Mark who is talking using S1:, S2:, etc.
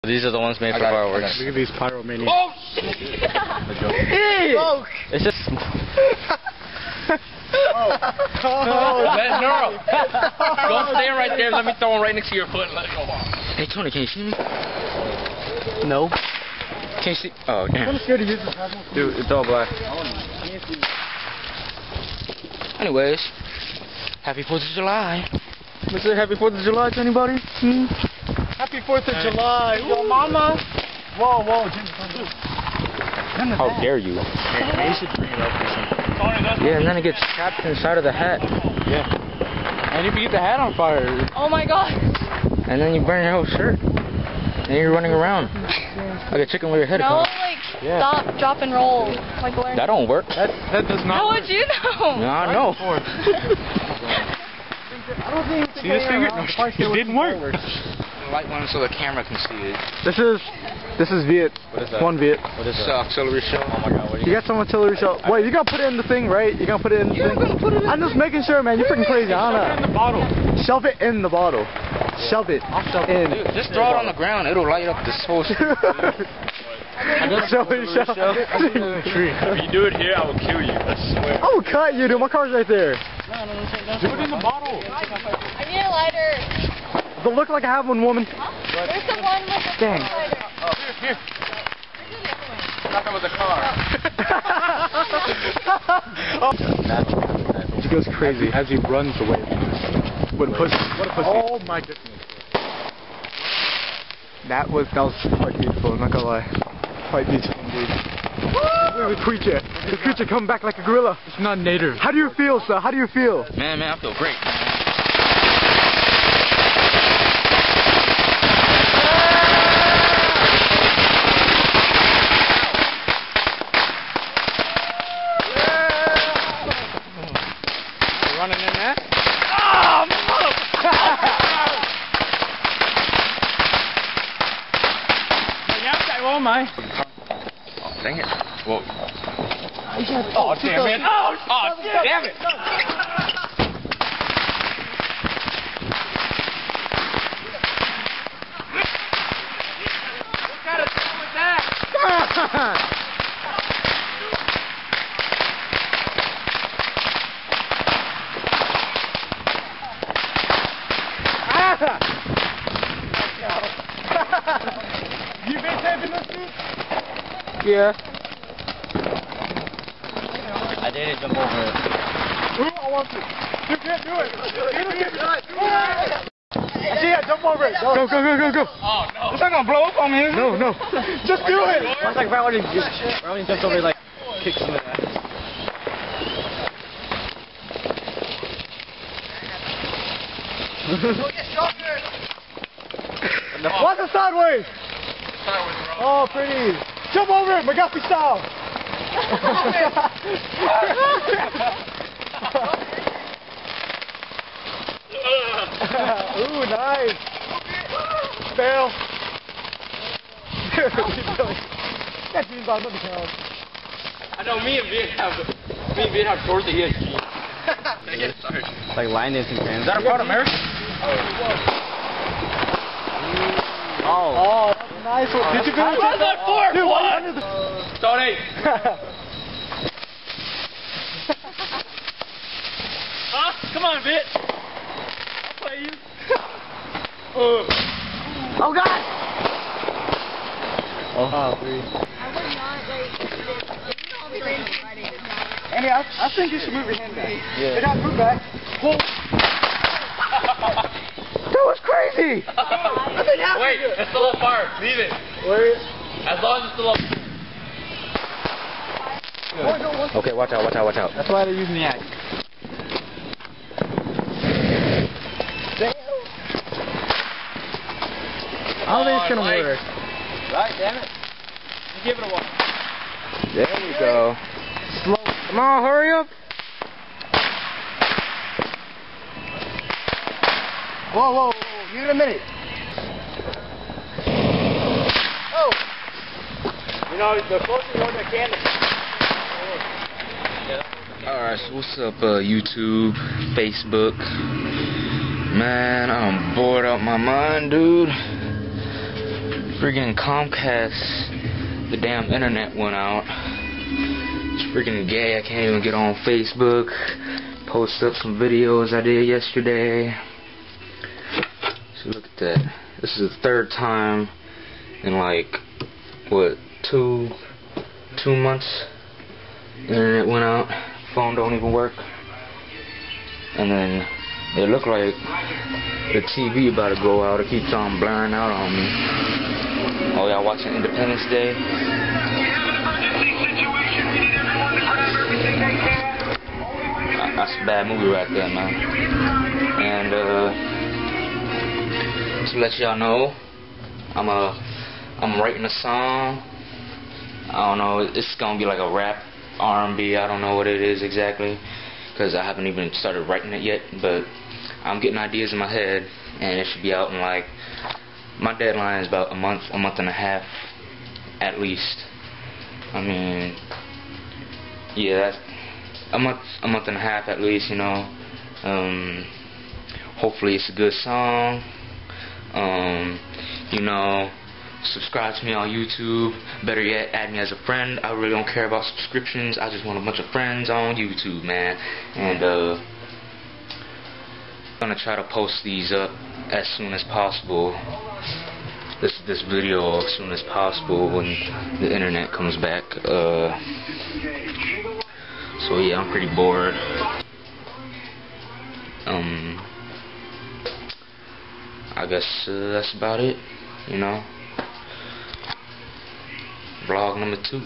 S1: These are the ones made for fireworks.
S2: Look at these pyromaniacs.
S1: Oh shit!
S2: Smoke!
S1: It's just
S2: That's
S1: neural. Go stay right there. Let me throw him right next to your foot and let it go off. Hey Tony, can you see me? No. Can you see? Oh damn.
S2: I'm scared to use this.
S1: Dude, it's all black. Anyways, happy 4th of July. Let's say happy 4th of July to anybody?
S2: Happy 4th of July. Yo, mama. Whoa, whoa.
S1: How dare you?
S2: You should bring it up or something.
S1: Yeah, and then it gets trapped inside of the hat.
S2: Yeah. And if you get the hat on fire.
S3: Oh my god.
S1: And then you burn your whole shirt. And you're running around like a chicken with your head
S3: No,
S1: cut.
S3: like, stop, drop, and roll. Like, learn.
S1: That don't work.
S2: That does not
S3: How
S2: work.
S3: would you know?
S1: No, I know.
S2: See this finger? No, it didn't work.
S1: Light one so the camera can see it.
S2: This is Viet.
S1: What is that?
S2: One Viet.
S1: What is that? Auxiliary shell. Oh my god, what
S2: You got some artillery shell. Wait, you gotta put it in the thing, right? You gotta put it in the thing. I'm just making sure, man. You're freaking crazy. I don't know.
S1: in the bottle.
S2: Shove it in the bottle. Shove it.
S1: I'll shove
S2: in.
S1: Dude, just throw it on the ground. It'll light up this whole
S2: Shove it, shove it.
S1: tree. If you do it here, I will kill you. I swear.
S2: I will cut you, dude. My car's right there.
S1: Do it in the bottle.
S3: I need a lighter.
S2: Don't look like I have one, woman.
S3: Huh? Where's the one with the
S2: Dang.
S3: lighter?
S1: Oh, here. Knock him with the car.
S2: He goes crazy as he runs away. What a pussy. What a pussy. Oh my goodness. That was quite beautiful, I'm not gonna lie. Quite beautiful indeed. Look at the creature. The creature coming back like a gorilla. It's not native. How do you feel, sir? How do you feel?
S1: Man, I feel great. Running in there? Oh,
S2: Oh my.
S1: Oh, dang it. Whoa. Oh, damn it. Oh, damn it. What kind of thing was that?
S2: You been taping this dude?
S1: Yeah. I didn't jump over it.
S2: Ooh, I want to. You can't do it. Yeah, jump over it. Go, go, go, go, go.
S1: Oh, no. It's not going to blow up on me.
S2: No, no. Just do it.
S1: It's like Valerie jumps over, like, kicks him in the ass.
S2: Watch it sideways. Oh, pretty. Jump over it, McGuffey style. Ooh, nice. Fail. That's me about another count.
S1: I know me and Viet have towards the ESG.
S2: It's like line dancing fans.
S1: Is that a proud American?
S2: Oh, nice one. Did you go?
S1: How's that for?
S2: Dude,
S1: What? Tony. Huh? Come on, Viet. I'll play you.
S2: Oh, God. Oh, three. Andy, I think you should move your hand back.
S1: Yeah.
S2: Get out, move back. Pull. That was crazy.
S1: Wait, it's still on fire. Leave it.
S2: Where is?
S1: As long as it's still on. Okay, watch out, watch out, watch out.
S2: That's why they're using the axe. I don't think it's gonna work.
S1: Right, damn it. You give it a while.
S2: There we go. Slow.
S1: Come on, hurry up.
S2: Whoa, whoa, whoa. Give it a minute. Oh.
S1: You know, the closer you want to the candle. Alright, so what's up, YouTube, Facebook? Man, I'm bored out my mind, dude. Freaking Comcast, the damn internet went out. It's freaking gay. I can't even get on Facebook, post up some videos I did yesterday. So look at that. This is the third time in like, what, two months the internet went out. Phone don't even work. And then it looked like the TV about to go out. It keeps on blaring out on me. Oh, y'all watching Independence Day? That's a bad movie right there, man. And to let y'all know, I'm writing a song. I don't know. It's gonna be like a rap, R&B. I don't know what it is exactly, because I haven't even started writing it yet. But I'm getting ideas in my head, and it should be out in like, my deadline is about a month and a half, at least. I mean, yeah, that's a month and a half at least, you know. Hopefully it's a good song. You know, subscribe to me on YouTube. Better yet, add me as a friend. I really don't care about subscriptions. I just want a bunch of friends on YouTube, man. And I'm gonna try to post these up as soon as possible. This video as soon as possible when the internet comes back. So yeah, I'm pretty bored. I guess that's about it, you know. Vlog number 2.